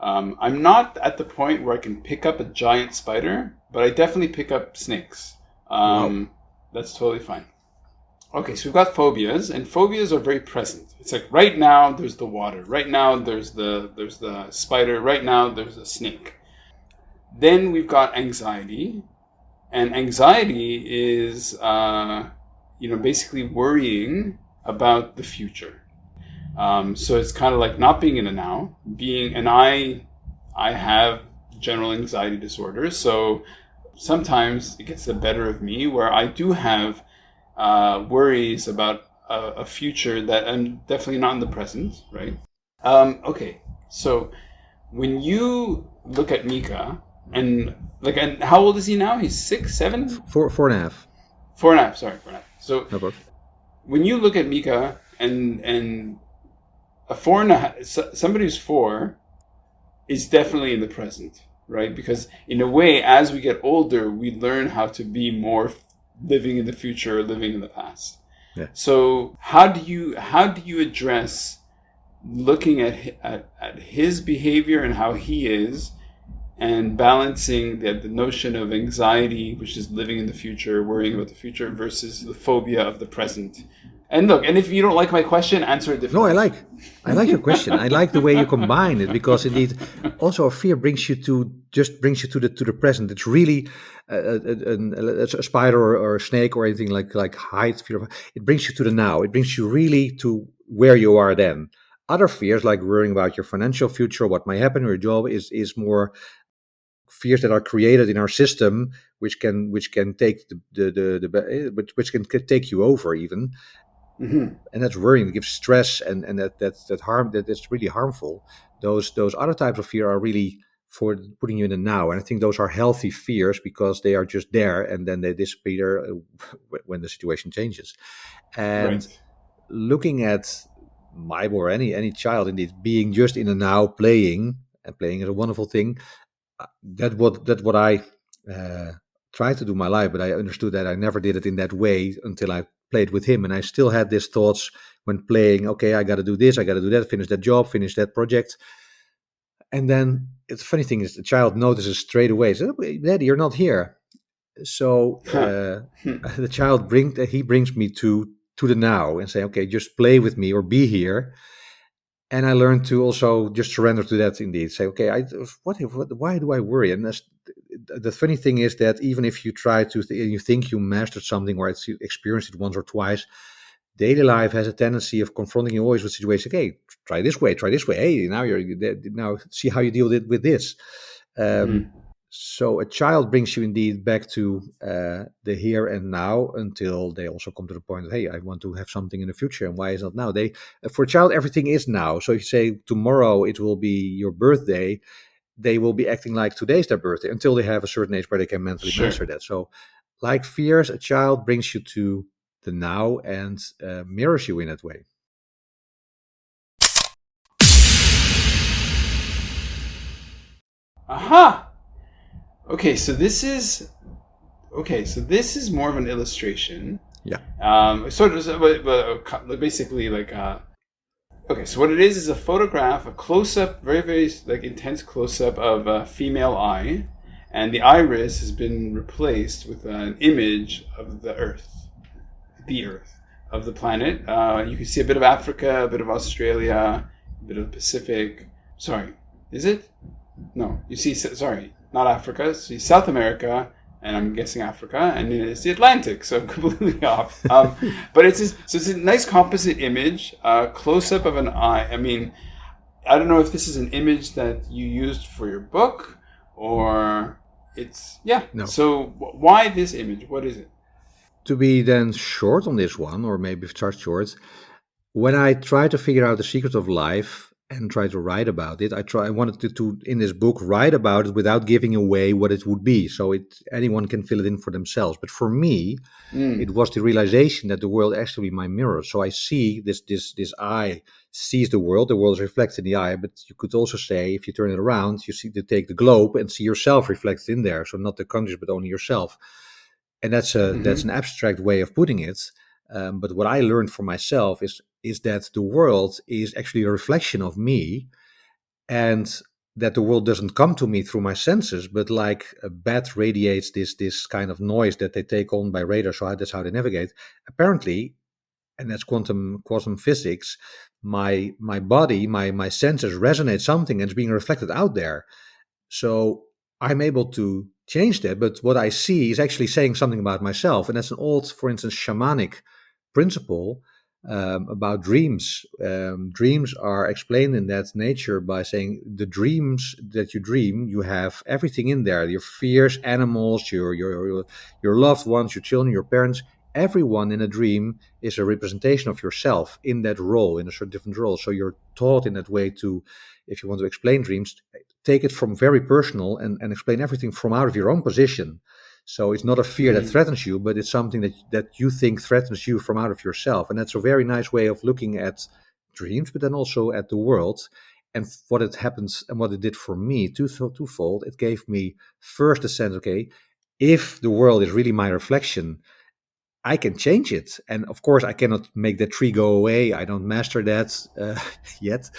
I'm not at the point where I can pick up a giant spider, but I definitely pick up snakes. Wow. That's totally fine. Okay, so we've got phobias, and phobias are very present. It's like right now there's the water, right now there's the spider, right now there's a snake. Then we've got anxiety, and anxiety is basically worrying about the future. So it's kind of like not being in the now, being, and I have general anxiety disorder. So sometimes it gets the better of me where I do have worries about a future that I'm definitely not in the present, right? Okay, so when you look at Mika and like, and how old is he now? He's 6, 7, Four and a half. 4.5. Sorry, 4.5. So No problem. when you look at Mika and a 4.5, somebody who's 4 is definitely in the present, right? Because in a way, as we get older, we learn how to be more living in the future, living in the past. Yeah. So how do you address looking at his behavior and how he is, and balancing the notion of anxiety, which is living in the future, worrying about the future, versus the phobia of the present? And look, and if you don't like my question, answer it No, differently. I like your question. I like the way you combine it, because indeed, also fear brings you to the present. It's really a spider or a snake or anything like height fear. It brings you to the now. It brings you really to where you are then. Other fears, like worrying about your financial future, what might happen in your job, is more fears that are created in our system, which can take which can take you over even. Hmm. And that's worrying. It gives stress, and that harm, that's really harmful. Those other types of fear are really for putting you in the now, and I think those are healthy fears because they are just there and then they disappear when the situation changes. And Right. looking at my or any child, indeed, being just in the now, playing, and playing is a wonderful thing. That what I uh, tried to do my life, but I understood that I never did it in that way until I played with him, and I still had these thoughts when playing. Okay, I got to do this, I got to do that, finish that job, finish that project, and then it's funny thing is the child notices straight away. So, "Oh, Daddy, you're not here." So Huh. Hmm. the child brings me to the now and say, okay, just play with me or be here. And I learned to also just surrender to that. Indeed, say, okay, why do I worry? And the funny thing is that even if you try to, you think you mastered something or you experienced it once or twice, daily life has a tendency of confronting you always with situations. Okay, try this way, try this way. Hey, now see how you deal with this. Um, Hmm. so a child brings you indeed back to the here and now until they also come to the point that, hey, I want to have something in the future, and why is not now? For a child, everything is now. So if you say tomorrow it will be your birthday, they will be acting like today's their birthday until they have a certain age where they can mentally Sure. master that. So, like fears, a child brings you to the now and mirrors you in that way. Aha. Okay, so this is more of an illustration. Yeah. Sort of, but basically, like, okay. So what it is a photograph, a close up, very very like intense close up of a female eye, and the iris has been replaced with an image of the Earth, of the planet. You can see a bit of Africa, a bit of Australia, a bit of the Pacific. Sorry, is it? No, you see, sorry, not Africa. See South America, and I'm guessing Africa, and then it's the Atlantic. So I'm completely off. But it's a nice composite image, close up of an eye. I mean, I don't know if this is an image that you used for your book, or it's yeah. No. So why this image? What is it? To be then short on this one, or maybe start short, when I try to figure out the secret of life and try to write about it, I wanted to in this book write about it without giving away what it would be, so anyone can fill it in for themselves. But for me, it Mm. was the realization that the world actually my mirror. So I see this eye sees the world is reflected in the eye, but you could also say if you turn it around, you see to take the globe and see yourself reflected in there. So not the countries, but only yourself. And that's Mm-hmm. an abstract way of putting it. But what I learned for myself is that the world is actually a reflection of me, and that the world doesn't come to me through my senses, but like a bat radiates this kind of noise that they take on by radar. So that's how they navigate. Apparently, and that's quantum physics. My body, my senses resonate something, and it's being reflected out there. So I'm able to change that, but what I see is actually saying something about myself, and that's an old, for instance, shamanic principle. about dreams. Dreams are explained in that nature by saying the dreams that you dream, you have everything in there: your fears, animals, your loved ones, your children, your parents. Everyone in a dream is a representation of yourself in that role, in a certain different role. So you're taught in that way to, if you want to explain dreams, take it from very personal and explain everything from out of your own position. So it's not a fear that Mhm. threatens you, but it's something that you think threatens you from out of yourself. And that's a very nice way of looking at dreams, but then also at the world. And what it happens and what it did for me, twofold. It gave me first a sense, okay, if the world is really my reflection, I can change it. And of course, I cannot make that tree go away. I don't master that yet.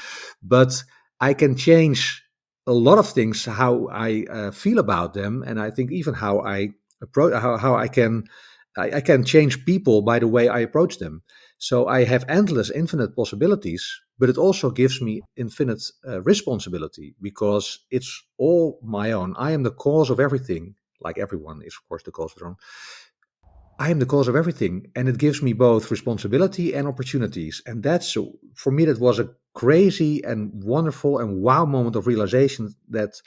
But I can change a lot of things, how I feel about them. And I think even how I approach, how I can change people by the way I approach them. So I have endless, infinite possibilities, but it also gives me infinite responsibility because it's all my own. I am the cause of everything, like everyone is, of course, the cause of their own. I am the cause of everything, and it gives me both responsibility and opportunities. And that's, for me, that was a crazy and wonderful and wow moment of realization that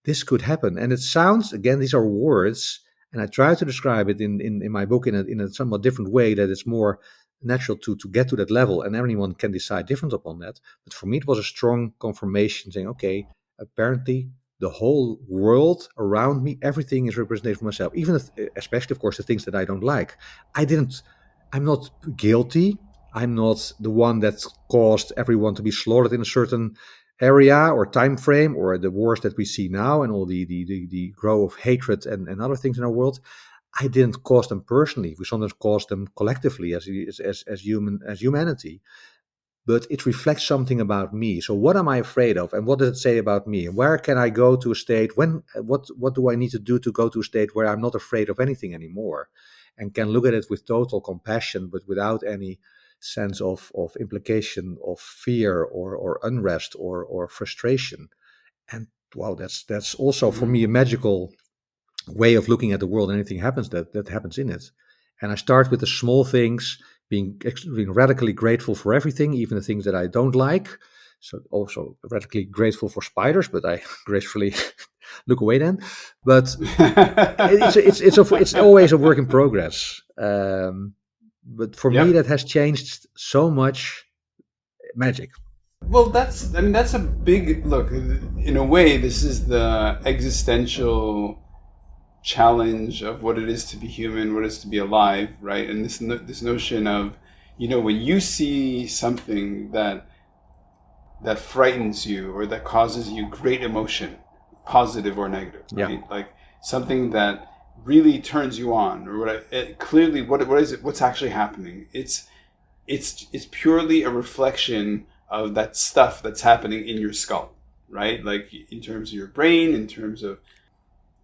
this could happen. And it sounds, again, these are words, and I try to describe it in my book in a somewhat different way that it's more natural to get to that level, and everyone can decide different upon that. But for me, it was a strong confirmation saying, okay, apparently the whole world around me, everything is represented for myself, even if, especially, of course, the things that I don't like. I didn't, I'm not guilty. I'm not the one that caused everyone to be slaughtered in a certain area or time frame, or the wars that we see now and all the growth of hatred and other things in our world. I didn't cause them personally. We sometimes cause them collectively as humanity, but it reflects something about me. So what am I afraid of, and what does it say about me? And where can I go to a state when? What do I need to do to go to a state where I'm not afraid of anything anymore, and can look at it with total compassion, but without any sense of implication of fear or unrest or frustration. And wow, that's also for me Mhm. a magical way of looking at the world. Anything happens that happens in it. And I start with the small things, being radically grateful for everything, even the things that I don't like. So also radically grateful for spiders, but I gracefully look away then. But it's always a work in progress. But for me, Yep. that has changed so much. Magic. Well, I mean, that's a big look. In a way, this is the existential challenge of what it is to be human, what it is to be alive, right? And this notion of, when you see something that frightens you or that causes you great emotion, positive or negative, Yeah. right? Like something that really turns you on, or clearly, what is it? What's actually happening? It's purely a reflection of that stuff that's happening in your skull, right? Like in terms of your brain, in terms of,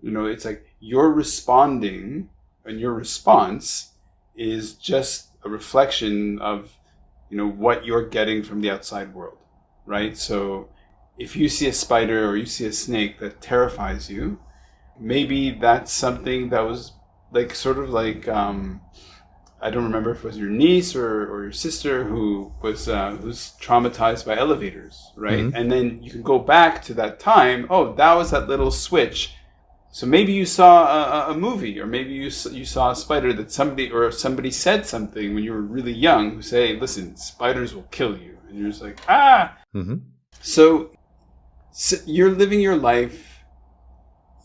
it's like you're responding, and your response is just a reflection of, what you're getting from the outside world, right? So if you see a spider or you see a snake that terrifies you, maybe that's something that was like sort of like I don't remember if it was your niece or your sister who's traumatized by elevators, right? Hmm. And then you can go back to that time. Oh, that was that little switch. So maybe you saw a movie, or maybe you saw a spider that somebody said something when you were really young, who say, "Listen, spiders will kill you," and you're just like, ah. Hmm. So you're living your life.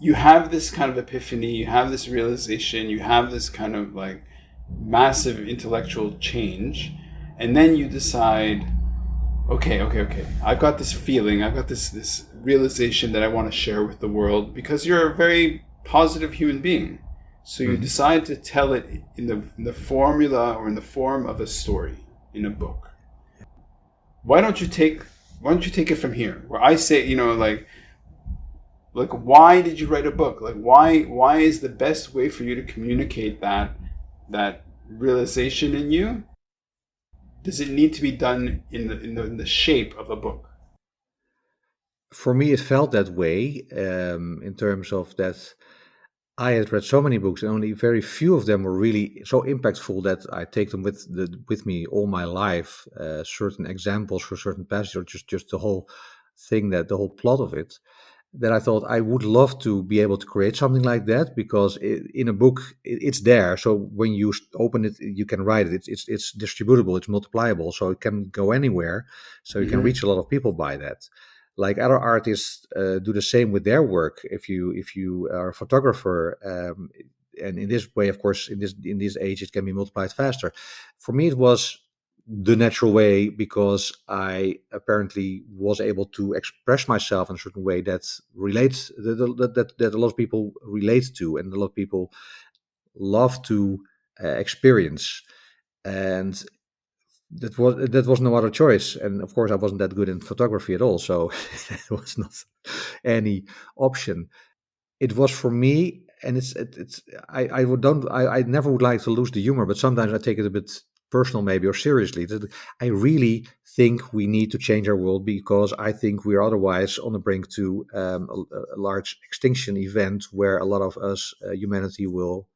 You have this kind of epiphany. You have this realization. You have this kind of like massive intellectual change, and then you decide, okay, I've got this feeling, I've got this realization that I want to share with the world, because you're a very positive human being. So you Hmm. decide to tell it in the formula or in the form of a story in a book. Why don't you take it from here? Where I say, like why did you write a book? Like why is the best way for you to communicate that realization in you? Does it need to be done in the shape of a book? For me, it felt that way in terms of that. I had read so many books, and only very few of them were really so impactful that I take them with me all my life. Certain examples for certain passages, or just the whole thing, that the whole plot of it. That I thought I would love to be able to create something like that, because in a book it's there. So when you open it, you can write it. It's distributable, it's multipliable, so it can go anywhere. So you can Hmm. reach a lot of people by that. Like other artists do the same with their work. If you are a photographer, and in this way, of course, in this age, it can be multiplied faster. For me, it was the natural way, because I apparently was able to express myself in a certain way that relates that a lot of people relate to, and a lot of people love to experience. And that was no other choice. And of course, I wasn't that good in photography at all, so that was not any option. It was for me, and it's I would don't I never would like to lose the humor, but sometimes I take it a bit personal, maybe, or seriously. That I really think we need to change our world, because I think we are otherwise on the brink to a large extinction event where a lot of us, humanity, will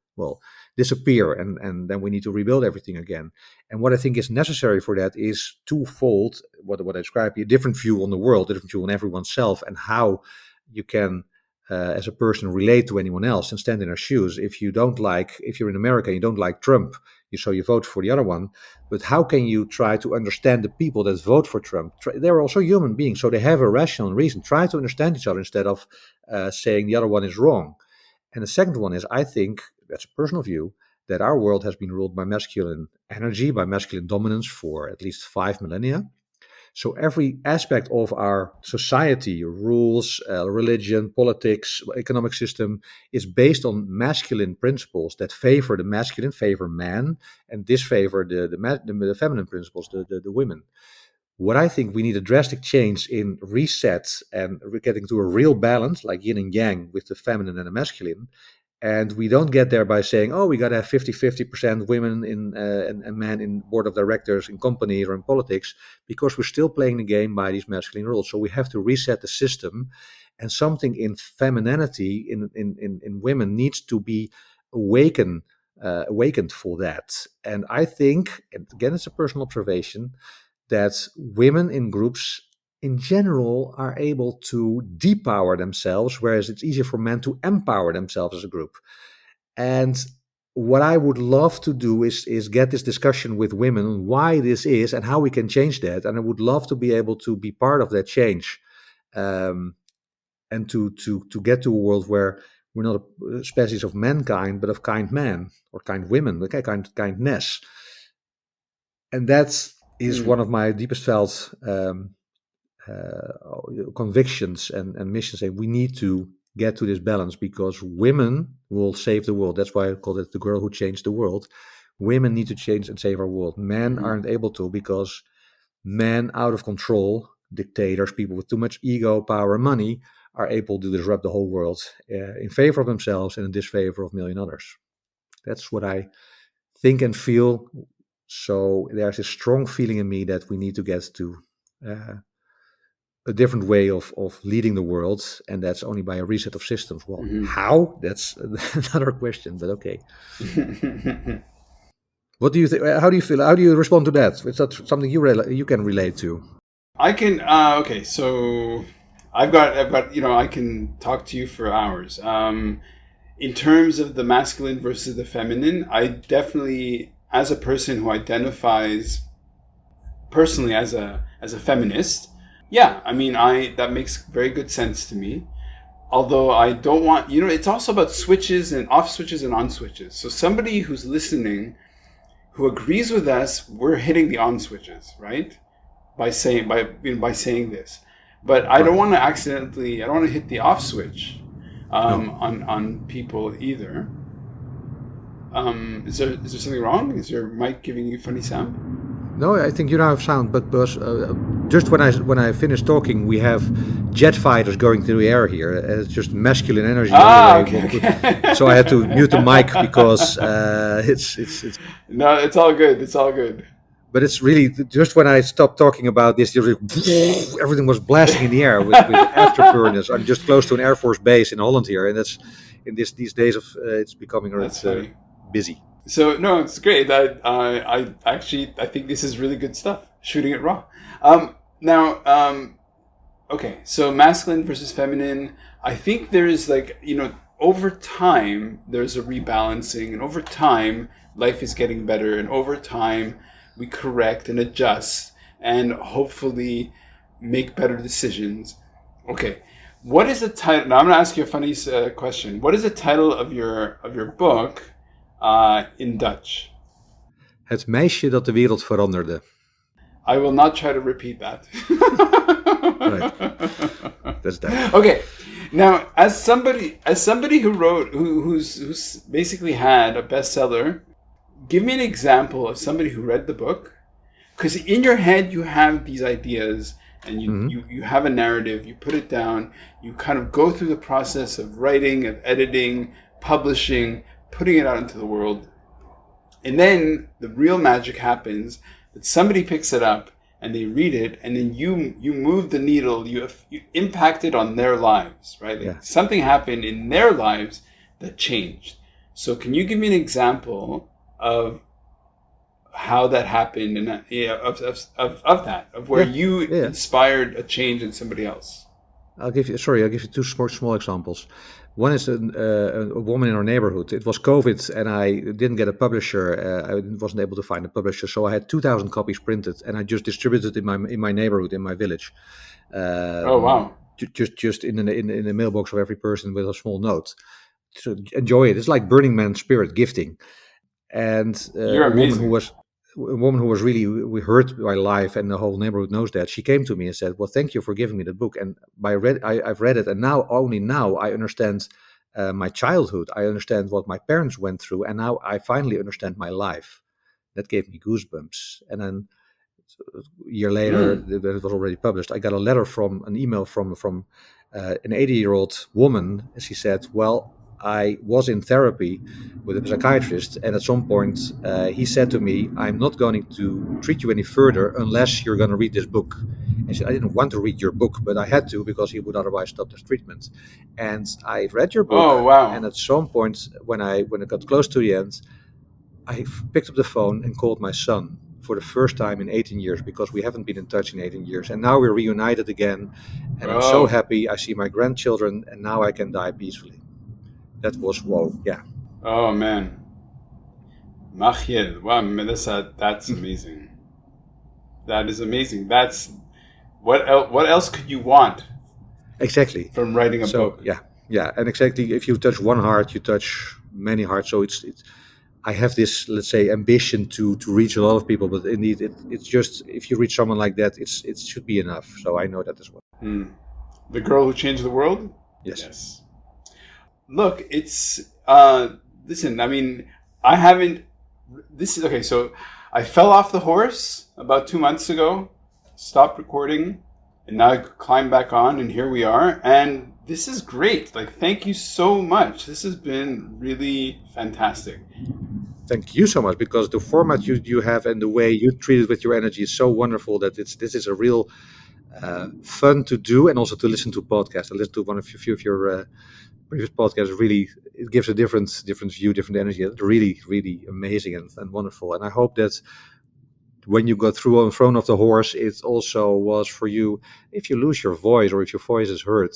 disappear, and then we need to rebuild everything again. And what I think is necessary for that is twofold. What I described here: a different view on the world, a different view on everyone's self, and how you can, as a person, relate to anyone else and stand in their shoes. If you're in America and you don't like Trump, you vote for the other one. But how can you try to understand the people that vote for Trump? They're also human beings, so they have a rational reason. Try to understand each other instead of saying the other one is wrong. And the second one is, I think, that's a personal view, that our world has been ruled by masculine energy, by masculine dominance for at least 5 millennia. So every aspect of our society, rules, religion, politics, economic system, is based on masculine principles that favor the masculine, favor man, and disfavor the feminine principles, the women. What I think we need a drastic change in reset, and getting to a real balance, like yin and yang, with the feminine and the masculine. And we don't get there by saying, oh, we got to have 50% women and men in board of directors in companies or in politics, because we're still playing the game by these masculine rules. So we have to reset the system, and something in femininity, in women, needs to be awakened for that. And I think, and again, it's a personal observation, that women in groups in general are able to depower themselves, whereas it's easier for men to empower themselves as a group. And what I would love to do is get this discussion with women on why this is and how we can change that. And I would love to be able to be part of that change, um, and to get to a world where we're not a species of mankind, but of kind men or kind women, okay, kindness. And that is one Mm. of my deepest felt convictions and missions. Say we need to get to this balance, because women will save the world. That's why I call it the girl who changed the world. Women need to change and save our world. Men Hmm. aren't able to, because men out of control, dictators, people with too much ego, power, and money, are able to disrupt the whole world in favor of themselves and in disfavor of a million others. That's what I think and feel. So there's a strong feeling in me that we need to get to uh, a different way of leading the world, and that's only by a reset of systems. Well, Hmm. how? That's another question, but okay. What do you think? How do you feel? How do you respond to that? Is that something you can relate to? I can. Okay, so I've got. I can talk to you for hours. In terms of the masculine versus the feminine, I definitely, as a person who identifies personally as a feminist, yeah, I mean, I that makes very good sense to me. Although I don't want, it's also about switches and off switches and on switches. So somebody who's listening, who agrees with us, we're hitting the on switches, right? By saying this, but I don't Right. want to accidentally. I don't want to hit the off switch No. on people either. Is there something wrong? Is your mic giving you funny sound? No, I think you now have sound, but just when I finish talking, we have jet fighters going through the air here. It's just masculine energy all the Ah, way. okay, okay. So I had to mute the mic, because it's No, it's all good. It's all good. but it's really just when I stopped talking about this, everything was blasting in the air with afterburners. I'm just close to an Air Force base in Holland here, and in these days of it's becoming That's funny. busy. So no, it's great. I think this is really good stuff. Shooting it raw. Now, okay. So masculine versus feminine. I think there is over time there's a rebalancing, and over time life is getting better, and over time we correct and adjust, and hopefully make better decisions. Okay. What is the title? Now I'm going to ask you a funny question. What is the title of your book? In Dutch. Het meisje dat de wereld veranderde. I will not try to repeat that. Right. That's that. Okay. Now, as somebody who wrote, who's basically had a bestseller, give me an example of somebody who read the book. Because in your head you have these ideas, and you have a narrative. You put it down. You kind of go through the process of writing, of editing, publishing, putting it out into the world, and then the real magic happens, that somebody picks it up and they read it, and then you move the needle, you impact it on their lives, right? Like something happened in their lives that changed. So can you give me an example of how that happened, and of where you inspired a change in somebody else? I'll give you two small examples. One is a woman in our neighborhood. It was COVID, and I didn't get a publisher. I wasn't able to find a publisher, so I had 2,000 copies printed, and I just distributed in my neighborhood, in my village. Oh wow! Just in the mailbox of every person with a small note. So enjoy it. It's like Burning Man spirit gifting. And You're amazing. A woman who was really hurt by life, and the whole neighborhood knows that. She came to me and said, "Well, thank you for giving me the book." And I've read it, and only now I understand my childhood. I understand what my parents went through, and now I finally understand my life. That gave me goosebumps. And then a year later, that it was already published, I got an email from an 80-year-old woman. And she said, "Well, I was in therapy with a psychiatrist, and at some point he said to me, 'I'm not going to treat you any further unless you're going to read this book.'" And she said, "I didn't want to read your book, but I had to, because he would otherwise stop the treatment." And I read your book. Oh wow! And at some point, when it got close to the end, I picked up the phone and called my son for the first time in 18 years, because we haven't been in touch in 18 years. And now we're reunited again, and I'm so happy. I see my grandchildren, and now I can die peacefully. That was whoa, yeah. Oh man, Machiel, wow, that's amazing. That is amazing. That's what else could you want? Exactly. From writing a book. Yeah, and exactly. If you touch one heart, you touch many hearts. So it's I have this, let's say, ambition to reach a lot of people, but indeed, it's just, if you reach someone like that, it should be enough. So I know that as well. The Girl Who Changed the World. Yes. Look, it's listen, I mean, I haven't, this is, okay, so I fell off the horse about 2 months ago, stopped recording, and now I climbed back on, and here we are, and this is great. Like, thank you so much. This has been really fantastic. Thank you so much, because the format you have and the way you treat it with your energy is so wonderful that this is a real fun to do, and also to listen to podcasts. I listened to a few of your previous podcasts. Really, it gives a different view, different energy. It's really, really amazing and wonderful. And I hope that when you go thrown off the horse, it also was for you. If you lose your voice, or if your voice is hurt,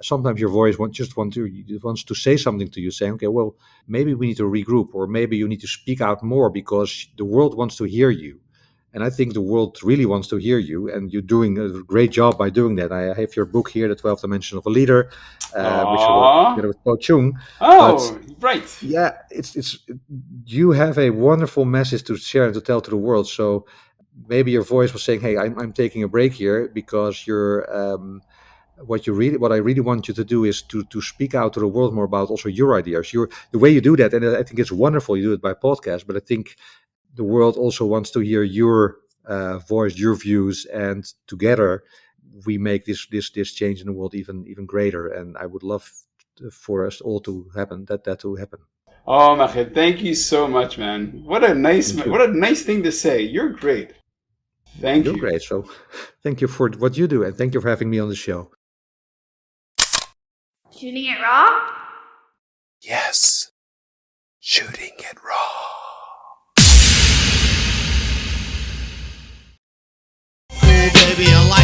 sometimes your voice wants to say something to you, saying, "Okay, well, maybe we need to regroup, or maybe you need to speak out more, because the world wants to hear you." And I think the world really wants to hear you, and you're doing a great job by doing that. I have your book here, The 12 Dimensions of a Leader, which you wrote together with Po Chung. Oh, right. Yeah, it's you have a wonderful message to share and to tell to the world. So maybe your voice was saying, "Hey, I'm taking a break here, because you're." What I really want you to do is to speak out to the world more about also your ideas. The way you do that, and I think it's wonderful. You do it by podcast, but I think the world also wants to hear your voice, your views, and together we make this change in the world even greater. And I would love for us all to happen, that to happen. Oh, Machiel, thank you so much, man. What a nice thing to say. You're great. Thank you. You're great. So thank you for what you do, and thank you for having me on the show. Shooting it raw? Yes. Shooting it raw. Oh, baby, I like